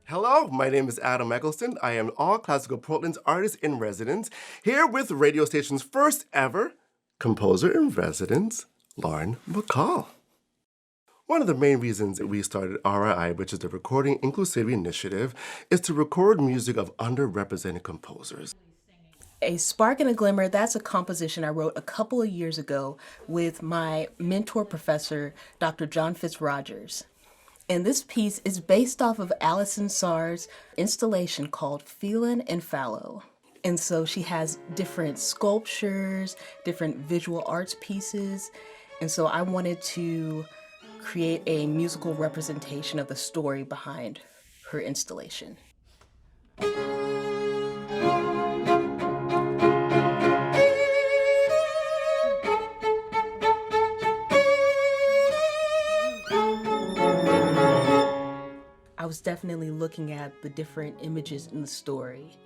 Hello, my name is Adam Eccleston. I am All Classical Portland's artist in residence, here with radio station's first ever composer in residence, Lauren McCall. One of the main reasons that we started RII, which is the Recording Inclusivity Initiative, is to record music of underrepresented composers. A Spark and a Glimmer, that's a composition I wrote a couple of years ago with my mentor professor, Dr. John Fitzrogers. And this piece is based off of Alison Saar's installation called Feelin' and Fallow. And so she has different sculptures, different visual arts pieces. And so I wanted to create a musical representation of the story behind her installation. I was definitely looking at the different images in the story,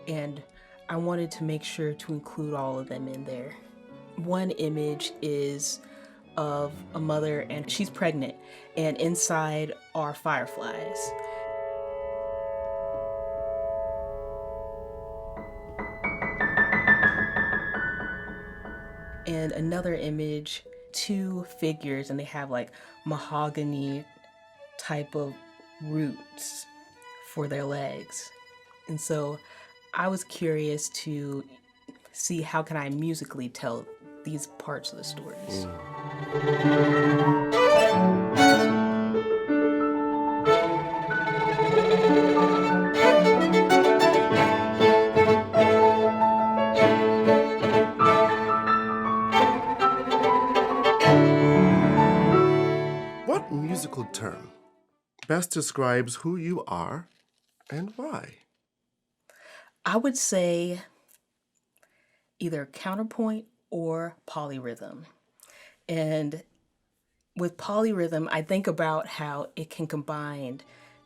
and I wanted to make sure to include all of them in there. One image is of a mother, and she's pregnant, and inside are fireflies. And another image, two figures, and they have like mahogany type of roots for their legs. And so I was curious to see how can I musically tell these parts of the stories. What musical term best describes who you are and why? I would say either counterpoint or polyrhythm. And with polyrhythm, I think about how it can combine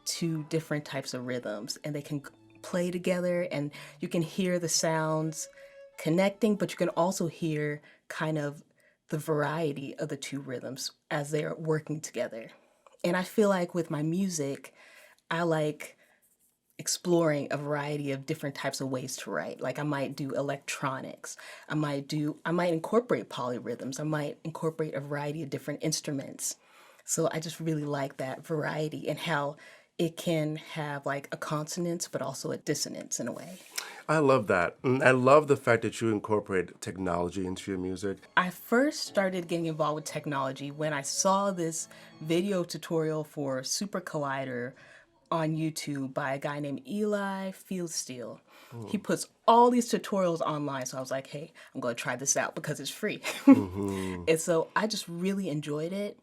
two different types of rhythms and they can play together and you can hear the sounds connecting, but you can also hear kind of the variety of the two rhythms as they are working together. And I feel like with my music, I like exploring a variety of different types of ways to write. Like I might do electronics, I might incorporate polyrhythms, I might incorporate a variety of different instruments. So I just really like that variety and how it can have like a consonance, but also a dissonance in a way. I love that. I love the fact that you incorporate technology into your music. I first started getting involved with technology when I saw this video tutorial for Super Collider on YouTube by a guy named Eli Fieldsteel. He puts all these tutorials online, so I was like, hey, I'm going to try this out because it's free. And so I just really enjoyed it.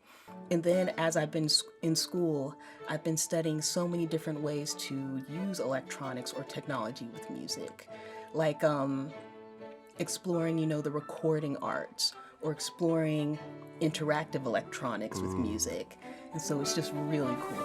And then as I've been in school, I've been studying so many different ways to use electronics or technology with music. Like exploring, the recording arts or exploring interactive electronics with music. And so it's just really cool.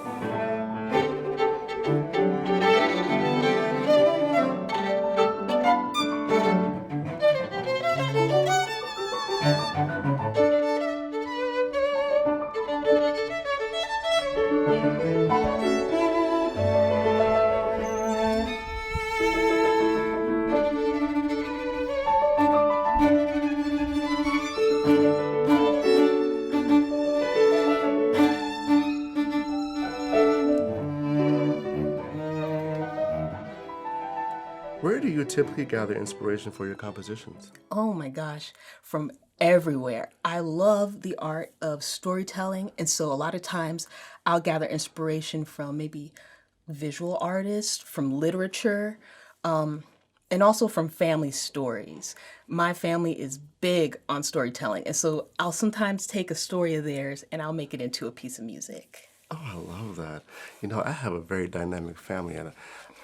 Where do you typically gather inspiration for your compositions? Oh my gosh, from everywhere. I love the art of storytelling, and so a lot of times I'll gather inspiration from maybe visual artists, from literature, and also from family stories. My family is big on storytelling, and so I'll sometimes take a story of theirs and I'll make it into a piece of music. Oh, I love that. I have a very dynamic family, and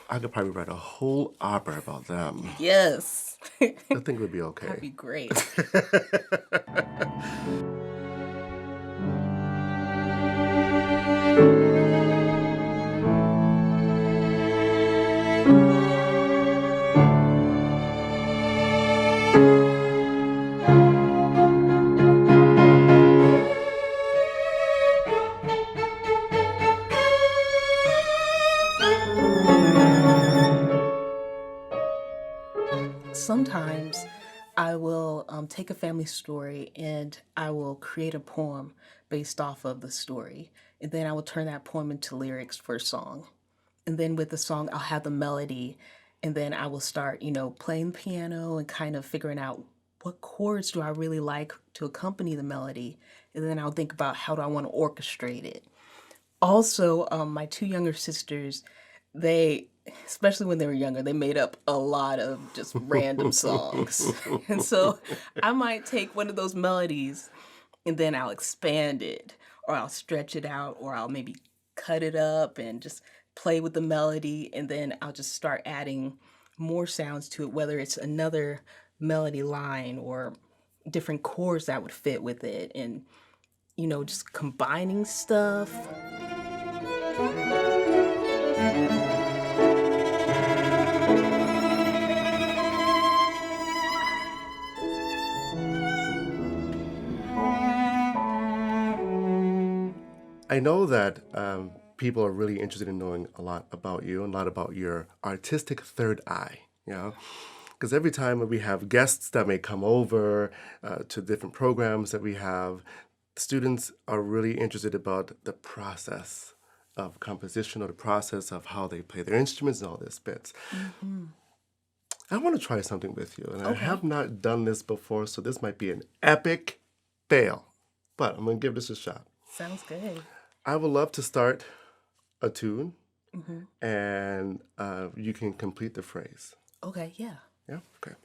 I could probably write a whole opera about them. Yes. I think it would be okay. That'd be great. take a family story and I will create a poem based off of the story. And then I will turn that poem into lyrics for a song. And then with the song, I'll have the melody. And then I will start, playing the piano and kind of figuring out what chords do I really like to accompany the melody. And then I'll think about how do I want to orchestrate it. Also, my two younger sisters, they, especially when they were younger, they made up a lot of just random songs. And so I might take one of those melodies and then I'll expand it or I'll stretch it out or I'll maybe cut it up and just play with the melody. And then I'll just start adding more sounds to it, whether it's another melody line or different chords that would fit with it. And, just combining stuff. I know that people are really interested in knowing a lot about you and a lot about your artistic third eye, Because every time we have guests that may come over to different programs that we have, students are really interested about the process of composition or the process of how they play their instruments and all this bits. Mm-hmm. I want to try something with you, and I have not done this before, so this might be an epic fail, but I'm going to give this a shot. Sounds good. I would love to start a tune, and you can complete the phrase. Okay, yeah. Yeah? Okay.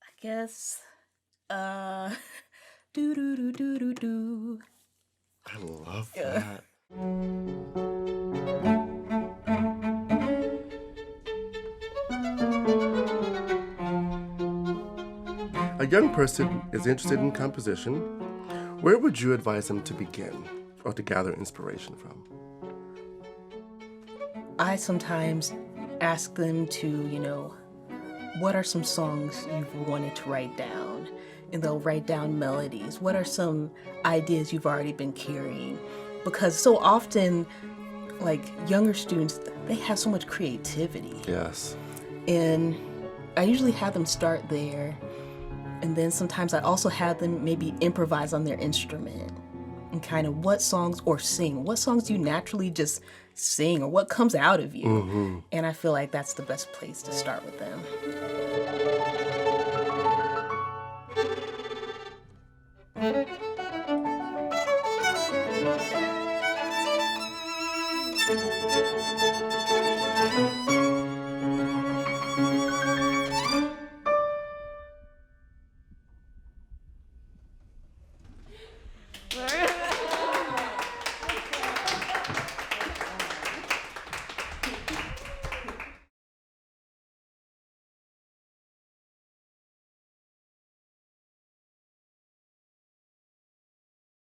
I guess, do do do do do do. I love that. A young person is interested in composition. Where would you advise them to begin or to gather inspiration from? I sometimes ask them to, what are some songs you've wanted to write down? And they'll write down melodies. What are some ideas you've already been carrying? Because so often, like younger students, they have so much creativity. Yes. And I usually have them start there. And then sometimes I also have them maybe improvise on their instrument and kind of what songs or sing. What songs do you naturally just sing or what comes out of you? Mm-hmm. And I feel like that's the best place to start with them.